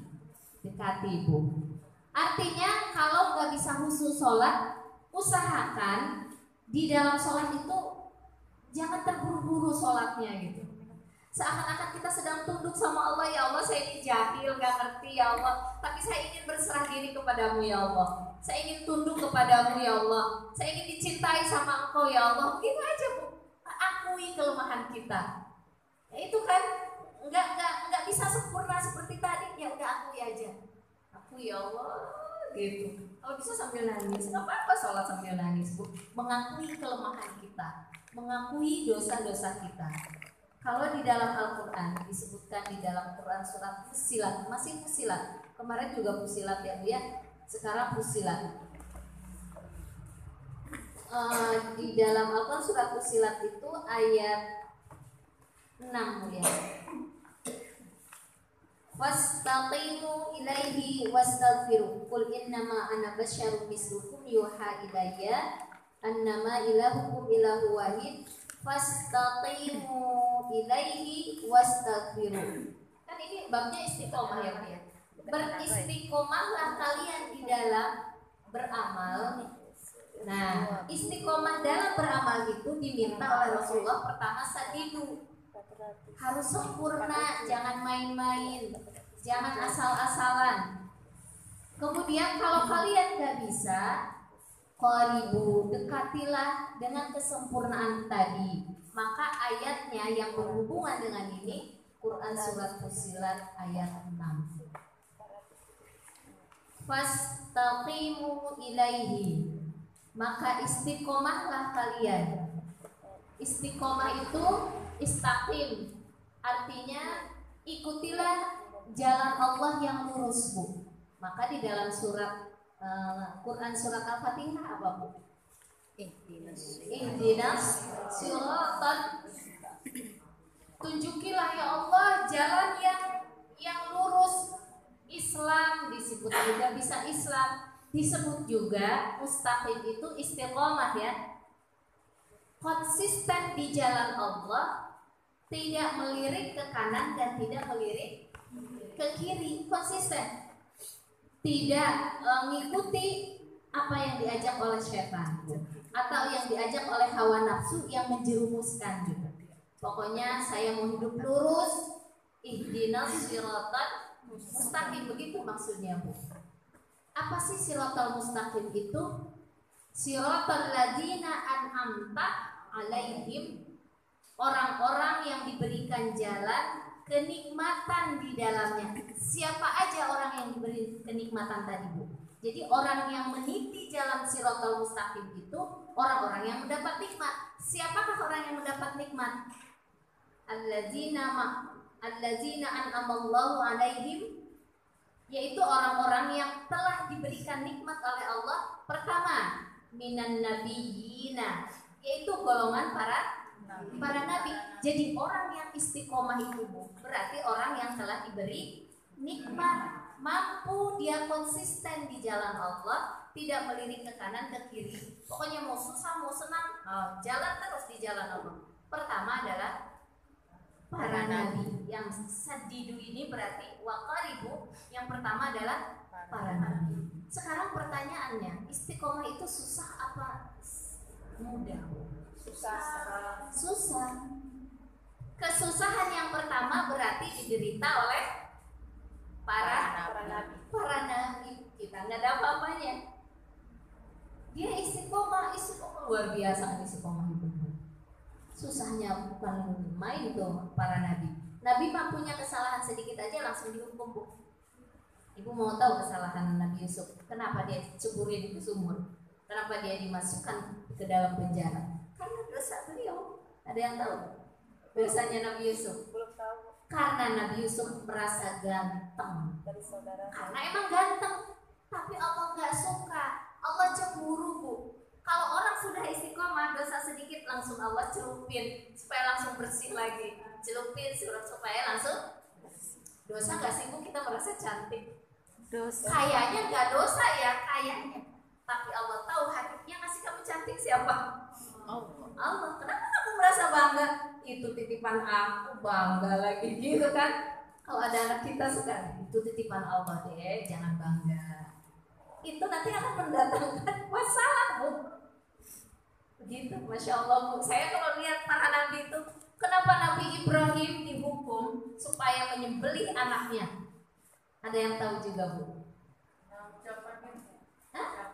Bu. Artinya kalau nggak bisa khusus sholat, usahakan di dalam sholat itu jangan terburu-buru sholatnya gitu. Seakan-akan kita sedang tunduk sama Allah, ya Allah saya ini jahil, gak ngerti ya Allah, tapi saya ingin berserah diri kepadamu ya Allah, saya ingin tunduk kepadamu ya Allah, saya ingin dicintai sama Engkau ya Allah. Begitu aja Bu, akui kelemahan kita. Ya itu kan nggak bisa sempurna seperti tadi, ya udah akui aja, akui ya Allah gitu. Kalau bisa sambil nangis, nggak apa-apa sholat sambil nangis Bu, mengakui kelemahan kita, mengakui dosa-dosa kita. Kalau di dalam Al-Quran disebutkan di dalam Quran surat Fussilat, masih Fussilat, kemarin juga Fussilat ya Bu ya, sekarang Fussilat. Di dalam Al-Quran surat Fussilat itu ayat 6 Bu ya. Wastaqimu ilaihi wastaghfiru qul innama ana basyarum mislukum yuha ilayya annama ilahukum ilahu wahid fastaqimu ilaihi wastaghfiru. Kan ini babnya istiqomah ya Bu ya. Beristiqomahlah kalian di dalam beramal. Nah, istiqomah dalam beramal itu diminta oleh Rasulullah. Pertama, sadidu, harus sempurna, jangan main-main, jangan asal-asalan. Kemudian kalau kalian gak bisa, qaribu, dekatilah dengan kesempurnaan tadi. Maka ayatnya yang berhubungan dengan ini Quran surat Fussilat ayat 6. Fastaqimu ilaihi, maka istiqomahlah kalian. Istiqomah itu istaqim, artinya ikutilah jalan Allah yang lurus Bu. Maka di dalam surat Quran surat Al-Fatihah apa Bu? Ihdinas siratan, tunjukilah ya Allah jalan yang lurus. Islam disebut juga bisa Islam, disebut juga mustaqim itu istiqomah ya, konsisten di jalan Allah, tidak melirik ke kanan dan tidak melirik ke kiri, konsisten, tidak mengikuti apa yang diajak oleh syaitan atau yang diajak oleh hawa nafsu yang menjerumuskan juga. Pokoknya saya mau hidup lurus, ihdinas siratan mustaqim, begitu maksudnya Bu. Apa sih siratal mustaqim itu? Siratal ladzina an'amta alaihim, orang-orang yang diberikan jalan kenikmatan di dalamnya. Siapa aja orang yang diberi kenikmatan tadi Bu? Jadi orang yang meniti jalan siratal mustaqim itu orang-orang yang mendapat nikmat. Siapakah orang yang mendapat nikmat? Alladzina an'amallahu alaihim, yaitu orang-orang yang telah diberikan nikmat oleh Allah. Pertama, minan nabiyina, yaitu golongan para nabi. Jadi orang yang istiqomah itu Bu, berarti orang yang telah diberi nikmat, mampu dia konsisten di jalan Allah, tidak melirik ke kanan ke kiri. Pokoknya mau susah mau senang, jalan terus di jalan Allah. Pertama adalah para nabi. Yang sadidu ini berarti waqaribu, yang pertama adalah para nabi. Sekarang pertanyaannya, istiqomah itu susah apa mudah? Susah. Kesusahan yang pertama berarti diderita oleh para nabi. Kita nggak ada apa-apanya. Dia istiqomah luar biasa istiqomah itu. Susahnya bukan main tuh para nabi. Nabi mah punya kesalahan sedikit aja langsung dihukum Bu. Ibu mau tahu kesalahan Nabi Yusuf? Kenapa dia ceburin ke sumur? Kenapa dia dimasukkan ke dalam penjara? Karena dosa beliau. Ada yang tahu? Dosanya Nabi Yusuf? Belum tahu. Karena Nabi Yusuf merasa ganteng. Dari saudara. Karena emang ganteng, tapi Allah nggak suka. Allah cemburu Bu. Kalau orang sudah istiqomah, dosa sedikit langsung Allah celupin supaya langsung bersih lagi. Celupin supaya langsung dosa. Nggak sih Bu, kita merasa cantik. Dosa. Kayaknya nggak dosa ya, kayaknya. Tapi Allah tahu hati yang ngasih kamu cantik siapa? Allah. Allah. Kenapa kamu merasa bangga? Itu titipan aku, bangga lagi gitu kan? Kalau ada anak kita suka, itu titipan Allah deh, jangan bangga. Itu nanti akan mendatangkan masalah, Bu. Begitu, Masya Allah, Bu. Saya kalau lihat para nabi itu, kenapa Nabi Ibrahim dihukum supaya menyembelih anaknya? Ada yang tahu juga, Bu? Hah?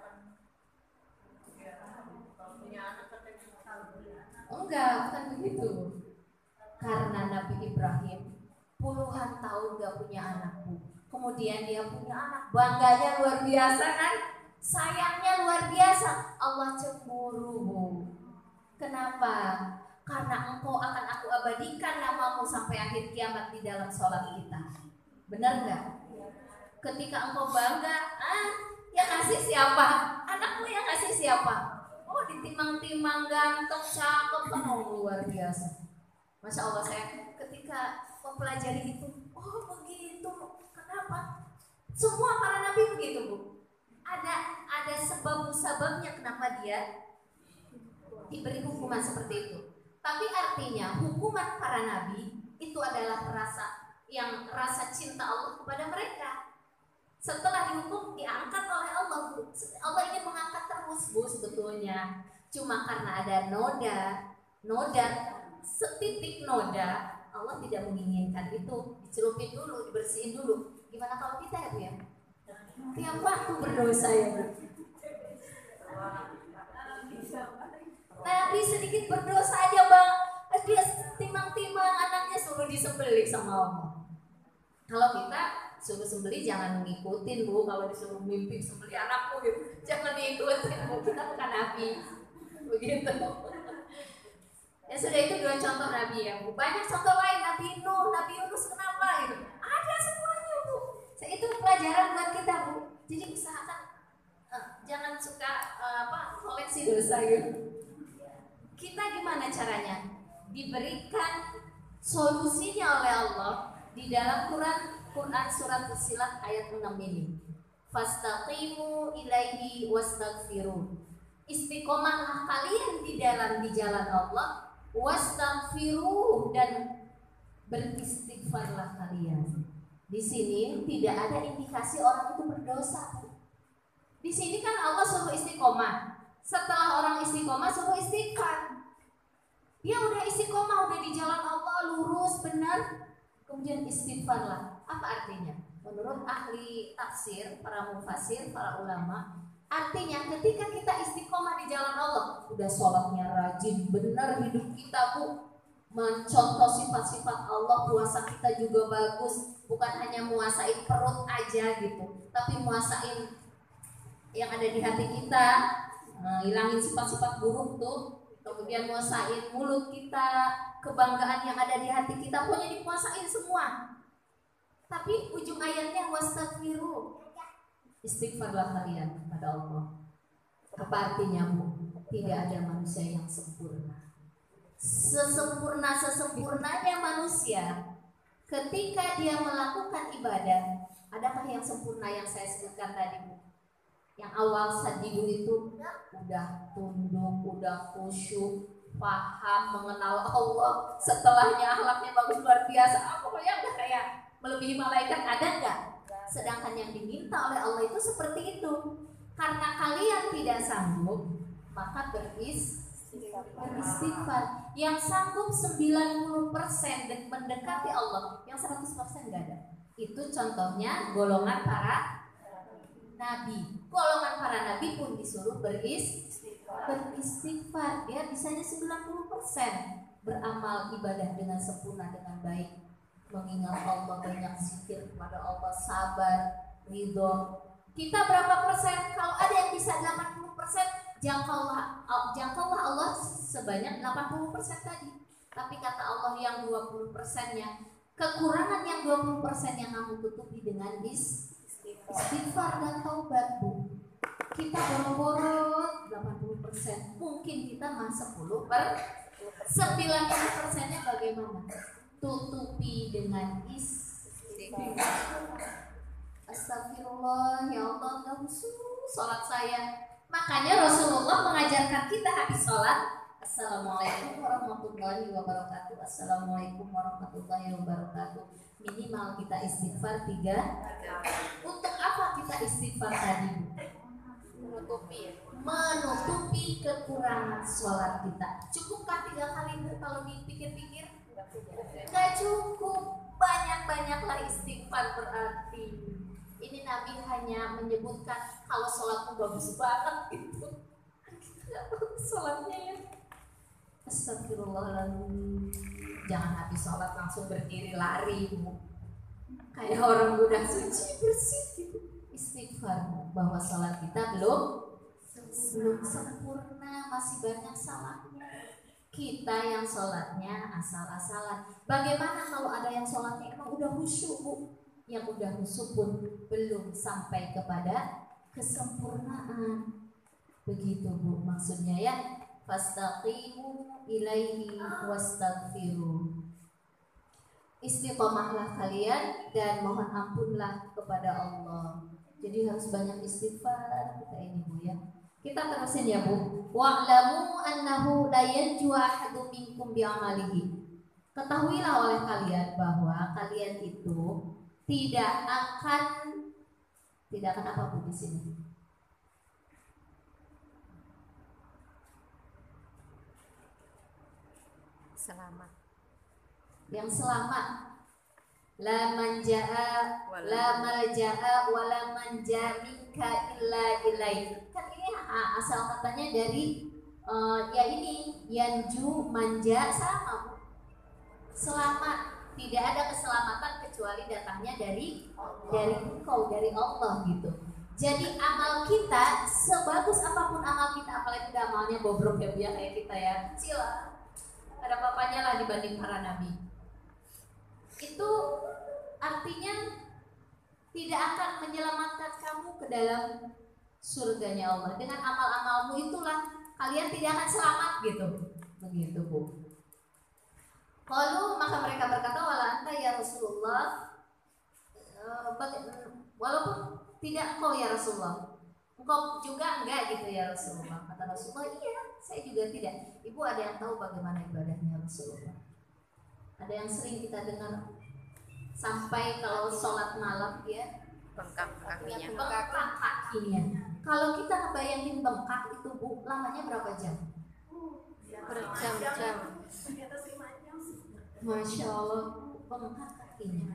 Enggak, bukan begitu. Karena Nabi Ibrahim puluhan tahun gak punya anak, Bu. Kemudian dia punya anak, bangganya luar biasa kan? Sayangnya luar biasa. Allah cemburu, Bu. Kenapa? Karena engkau akan aku abadikan namamu sampai akhir kiamat di dalam sholat kita. Benar nggak? Ketika engkau bangga, yang ngasih siapa? Anakmu yang ngasih siapa? Oh, ditimang-timang ganteng, cakep, luar biasa. Masya Allah, saya ketika mempelajari itu, oh begitu. Kenapa? Semua para nabi begitu, Bu. Ada sebab-sebabnya kenapa dia diberi hukuman seperti itu. Tapi artinya hukuman para nabi itu adalah rasa cinta Allah kepada mereka. Setelah dihukum diangkat oleh Allah, Bu. Allah ingin mengangkat terus, Bu, sebetulnya. Cuma karena ada noda, setitik noda, Allah tidak menginginkan itu. Dicelupin dulu, dibersihin dulu. Gimana kalau kita ya, Bu ya? Tiap waktu berdosa ya, Bu. Nabi sedikit berdosa aja, Bang, dia timang-timang anaknya suruh disembelih sama Allah. Kalau kita suruh sembelih jangan ngikutin, Bu. Kalau disuruh mimpi sembelih anakmu gitu, jangan diikutin, Bu. Kita bukan Nabi. Begitu. Ya sudah, itu 2 contoh Nabi ya, Bu. Banyak contoh lain, Nabi Nuh, Nabi Yunus, kenapa gitu? Ada semuanya, Bu. Itu pelajaran buat kita, Bu. Jadi usahakan jangan suka koleksi dosa gitu. Kita gimana caranya? Diberikan solusinya oleh Allah di dalam Quran surat Fussilat ayat 6 ini. Fastaqimu ilaihi wastaghfiru. Istiqomahlah kalian di jalan Allah, wastaghfiru, dan beristighfarlah kalian. Di sini tidak ada indikasi orang itu berdosa. Di sini kan Allah suruh istiqomah. Setelah orang istiqomah suruh istighfar. Dia udah istiqomah, udah di jalan Allah lurus benar, kemudian istighfarlah. Apa artinya? Menurut ahli tafsir, para mufassir, para ulama, artinya ketika kita istiqomah di jalan Allah, udah sholatnya rajin, benar hidup kita, Bu, mencontoh sifat-sifat Allah, puasa kita juga bagus, bukan hanya muasain perut aja gitu, tapi muasain yang ada di hati kita, hilangin sifat-sifat buruk tuh, kemudian muasain mulut kita, kebanggaan yang ada di hati kita, pokoknya dikuasain semua. Tapi ujung ayatnya wastaghfiru, istighfarlah kalian kepada Allah. Apa artinya, Bu? Tidak ada manusia yang sempurna. Sesempurnanya manusia, ketika dia melakukan ibadah, adakah yang sempurna yang saya sebutkan tadi, Bu? Yang awal sajidu itu udah tunduk, udah khusyuk, paham, mengenal Allah, setelahnya akhlaknya bagus luar biasa, pokoknya udah kayak melebihi malaikat, ada enggak? Sedangkan yang diminta oleh Allah itu seperti itu. Karena kalian tidak sanggup, maka beristighfar. Yang sanggup 90% dan mendekati Allah, yang 100% enggak ada. Itu contohnya golongan para nabi. Golongan para nabi pun disuruh beristighfar. Dia bisanya 90% beramal ibadah dengan sempurna, dengan baik, mengingat Allah, banyak zikir kepada Allah, sabar, ridho. Kita berapa persen? Kalau ada yang bisa 80%, jangkaulah Allah sebanyak 80% tadi. Tapi kata Allah yang 20%-nya, kekurangan yang 20% yang kamu tutupi dengan istighfar dan taubat, Bu. Kita boro-boro 80%, mungkin kita mah 90%-nya bagaimana? Tutupi dengan istighfar. Astagfirullah, ya Allah, enggak khusus sholat saya. Makanya Rasulullah mengajarkan kita habis sholat, Assalamualaikum warahmatullahi wabarakatuh. Assalamualaikum warahmatullahi wabarakatuh. Minimal kita istighfar 3. Untuk apa kita istighfar tadi? Menutupi kekurangan sholat kita. Cukupkah 3 kali Bu kalau dipikir-pikir? Gak cukup. Banyak-banyaklah istighfar berarti. Ini Nabi hanya menyebutkan kalau sholatmu bagus banget gitu. Kita gak bagus sholatnya ya. Astagfirullahaladzim. Jangan habis sholat langsung berdiri lari Bu. Kayak orang udah suci bersih gitu. Istighfar bahwa sholat kita belum sempurna, masih banyak salahnya. Kita yang sholatnya asal-asalan. Bagaimana kalau ada yang sholatnya emang udah khusyuk Bu? Yang udah khusyuk pun belum sampai kepada kesempurnaan. Begitu Bu maksudnya ya. Fastaqimu ilaihi wastaghfiru. Istiqomahlah kalian dan mohon ampunlah kepada Allah. Jadi harus banyak istighfar kita ini Bu ya. Kita terusin ya Bu. Wa'lamu annahu la yanju ahadun minkum bi'amalihi. Ketahuilah oleh kalian bahwa kalian itu tidak akan apa Bu di sini? Selamat. Yang selamat. La manjaa la malja'a wa la manja minka illa ilaih. Kan ini asal katanya dari ya ini yanju manja sama Bu. Selamat. Tidak ada keselamatan kecuali datangnya dari engkau, dari Allah gitu. Jadi amal kita sebagus apapun amal kita, apalagi udah amalnya bobrok ya Bu ya kayak kita ya. Sila ada papanya lah dibanding para nabi. Itu artinya tidak akan menyelamatkan kamu ke dalam surganya Allah. Dengan amal-amalmu itulah kalian tidak akan selamat gitu. Begitu Bu. Lalu maka mereka berkata, wala anta ya Rasulullah, walaupun tidak engkau ya Rasulullah, engkau juga enggak gitu ya Rasulullah. Kata Rasulullah, iya saya juga tidak. Ibu ada yang tahu bagaimana ibadahnya Rasulullah? Ada yang sering kita dengar sampai kalau sholat malam ya Bengkak kakinya. bengkak kakinya. Kalau kita ngebayangin bengkak itu Bu, lamanya berapa jam? Berjam-jam. Masya Allah, bengkak kakinya.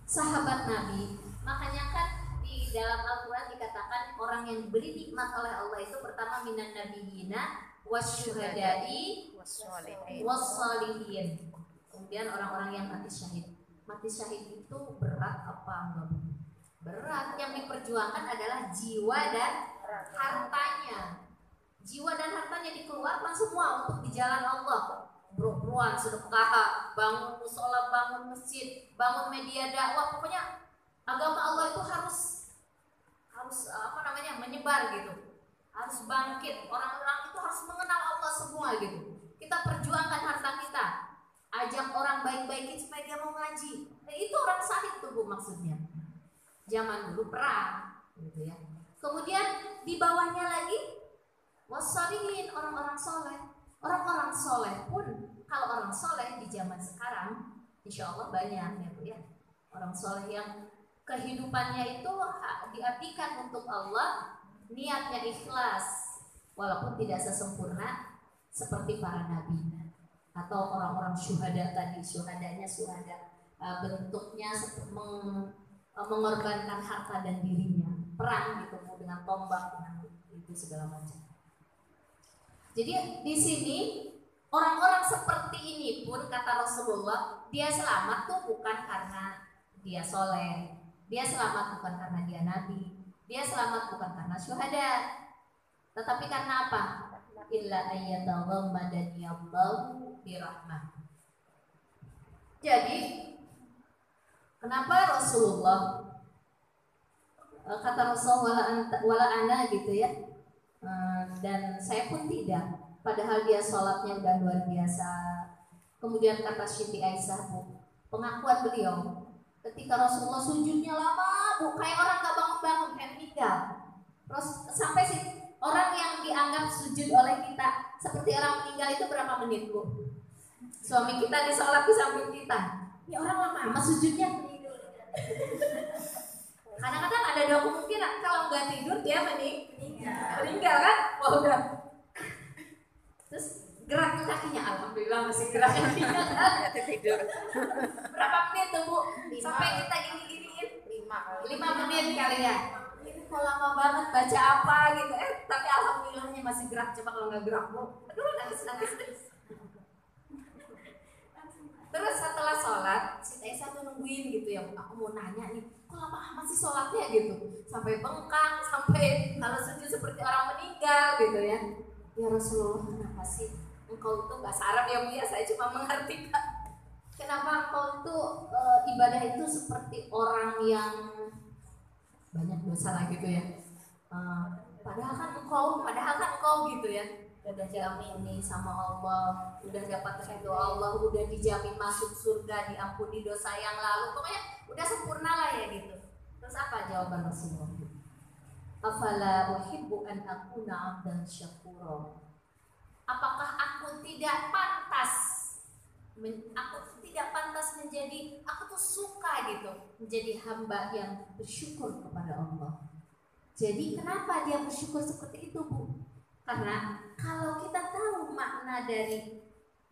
Sahabat Nabi, makanya kan di dalam Al-Quran dikatakan orang yang diberi nikmat oleh Allah itu pertama minan nabiyina wasyuhada'i wassalihin. Kemudian orang-orang yang mati syahid. Mati syahid itu berat apa enggak Bu? Berat. Yang diperjuangkan adalah jiwa dan hartanya. Jiwa dan hartanya dikeluarkan semua untuk di jalan Allah. Bro-broan, sedekah, bangun musola, bangun masjid, bangun media dakwah, pokoknya agama Allah itu harus menyebar gitu, harus bangkit, orang-orang itu harus mengenal Allah semua gitu. Kita perjuangkan harta kita, ajak orang baik-baikin supaya dia mau ngaji. Itu orang syahid tuh Bu maksudnya. Zaman dulu perang gitu ya. Kemudian di bawahnya lagi wassalihin, orang-orang soleh. Orang-orang soleh pun, kalau orang soleh di zaman sekarang, insya Allah banyak ya Bu ya. Orang soleh yang kehidupannya itu diabdikan untuk Allah, niatnya ikhlas, walaupun tidak sesempurna seperti para nabi atau orang-orang syuhada tadi. Syuhadanya bentuknya mengorbankan harta dan dirinya, perang gitu dengan tombak, dengan itu segala macam. Jadi di sini orang-orang seperti ini pun kata Rasulullah, dia selamat tuh bukan karena dia soleh, dia selamat bukan karena dia nabi, dia selamat bukan karena syuhada, tetapi karena apa? Illa ayyadallammadani Allahu birahmah. Jadi kenapa Rasulullah kata Rasulullah wala ana gitu ya? Dan saya pun tidak, padahal dia sholatnya udah luar biasa. Kemudian kata Siti Aisyah Bu, pengakuan beliau ketika Rasulullah sujudnya lama Bu, kayak orang gak bangun-bangun, kayak meninggal. Terus sampai Orang yang dianggap sujud oleh kita seperti orang meninggal itu berapa menit, Bu? Suami kita di sholat di samping kita. Ini orang lama sujudnya. Kadang-kadang ada dua kemungkinan, kalau nggak tidur dia meninggal kan? Wah udah. Terus gerak kakinya, alhamdulillah masih gerak kakinya kan? Tidur. Berapa menit tuh, Bu? Sampai kita gini-giniin? 5 menit kali ya. Ini kok lama banget baca apa gitu. Tapi alhamdulillahnya masih gerak. Coba kalau nggak gerak, Bu, aduh nangis. Terus setelah sholat, si Tessa tuh nungguin gitu ya, aku mau nanya nih, kok lama amat sih sholatnya gitu, sampai bengkak, sampai kalau sujud seperti orang meninggal gitu ya. Ya Rasulullah, kenapa sih engkau itu bahasa Arab ya Bu ya, saya cuma mengerti Kak. Kenapa engkau itu ibadah itu seperti orang yang banyak dosa lah gitu ya. Padahal kan engkau gitu ya. Udah jamin nih sama Allah, udah dapat ridho Allah, udah dijamin masuk surga, diampuni dosa yang lalu, pokoknya udah sempurna lah ya gitu. Terus apa jawaban Rasulullah? Afala uhibbu an akuna 'abdan syakura. Apakah aku tidak pantas menjadi, aku tuh suka gitu menjadi hamba yang bersyukur kepada Allah. Jadi kenapa dia bersyukur seperti itu, Bu? Karena kalau kita tahu makna dari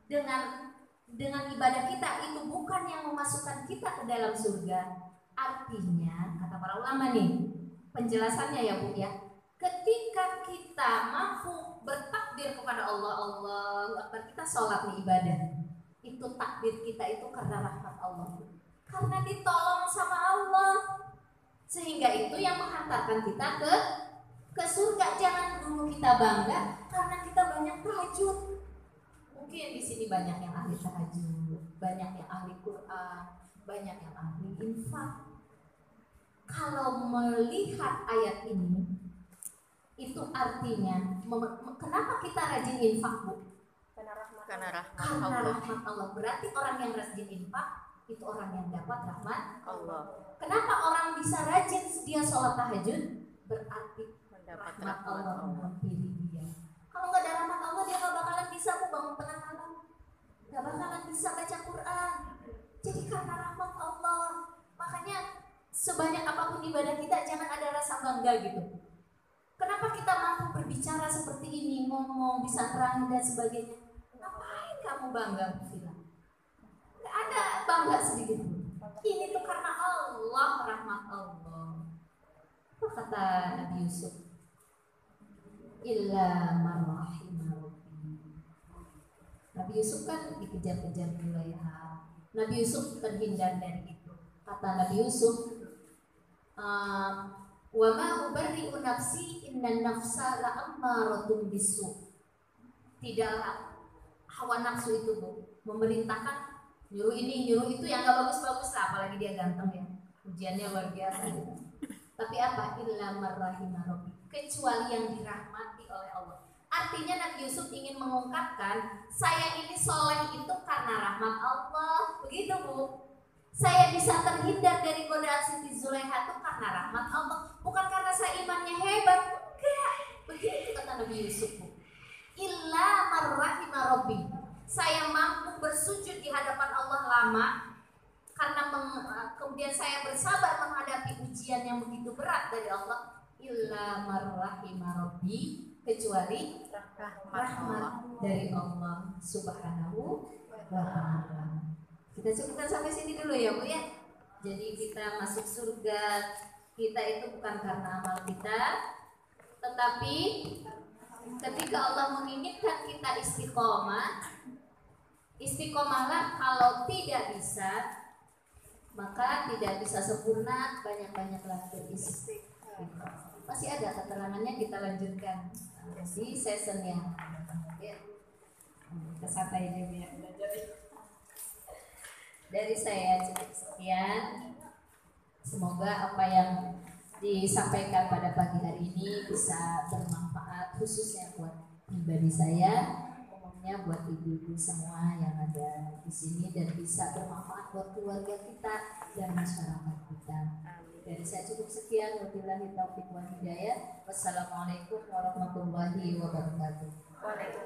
dengan ibadah kita itu bukan yang memasukkan kita ke dalam surga, artinya kata para ulama nih, penjelasannya ya Bu ya, ketika kita mampu bertakbir kepada Allah, Allahu Akbar, kita sholat nih ibadah, itu takbir kita itu karena rahmat Allah, karena ditolong sama Allah, sehingga itu yang menghantarkan kita ke surga. Jangan dulu kita bangga karena kita banyak tahajud. Mungkin di sini banyak yang ahli tahajud, banyak yang ahli Quran, banyak yang ahli infak. Kalau melihat ayat ini, itu artinya kenapa kita rajin infak, Bu? Karena Karena rahmat Allah. Berarti orang yang rajin infak itu orang yang dapat rahmat Allah. Kenapa orang bisa rajin dia sholat tahajud? Berarti Mendapat rahmat rahmat Allah Allah. menghampiri dia. Kalau nggak ada rahmat Allah, dia nggak bakalan bisa bangun tengah malam, nggak bakalan bisa baca Quran. Jadi karena rahmat Allah, makanya sebanyak apapun ibadah kita jangan ada rasa bangga gitu. Kenapa kita mampu berbicara seperti ini, ngomong, bisa terang dan sebagainya? Ngapain kamu bangga, bilang? Nggak ada bangga sedikit pun. Ini tuh karena Allah, rahmat Allah. Apa kata Nabi Yusuf? Illa marrahimah Rabbi. Nabi Yusuf kan dikejar-kejar Zulaiha. Nabi Yusuf terhindar dari itu. Kata Nabi Yusuf, wa ma ubarri'u nafsi innan nafsa la'ammaratun bisu. Tidaklah hawa nafsu itu, Bu, memerintahkan nyuruh ini, nyuruh itu yang gak bagus-bagus lah, apalagi dia ganteng ya. Ujiannya luar biasa gitu. Tapi apa? Illa marrahimah Rabbi. Kecuali yang dirahmati oleh Allah. Artinya Nabi Yusuf ingin mengungkapkan, saya ini soleh itu karena rahmat Allah. Begitu, Bu. Saya bisa terhindar dari godaan Siti Zulaiha itu karena rahmat Allah, bukan karena saya imannya hebat. Enggak. Begitu kata Nabi Yusuf, Bu. Illa marrahimah Rabbi. Saya mampu bersujud di hadapan Allah lama karena kemudian saya bersabar menghadapi ujian yang begitu berat dari Allah. Illa marrahimah Rabbi, kecuali rahmat dari Allah Subhanahu wa ta'ala. Kita cukupkan sampai sini dulu ya, Bu ya. Jadi kita masuk surga kita itu bukan karena amal kita, tetapi ketika Allah menginginkan kita istiqomah, istiqomahlah. Kalau tidak bisa, maka tidak bisa sempurna, banyak-banyaklah beristighfar. Masih ada keterangannya, kita lanjutkan di season yang ya. Kesantai aja ya. Dari saya cukup sekian. Semoga apa yang disampaikan pada pagi hari ini bisa bermanfaat, khususnya buat pribadi saya, umumnya buat ibu-ibu semua yang ada di sini, dan bisa bermanfaat buat keluarga kita dan masyarakat kita. Dari saya cukup sekian. Wabillahi taufiq wal hidayah. Wassalamualaikum warahmatullahi wabarakatuh. Waalaikumsalam.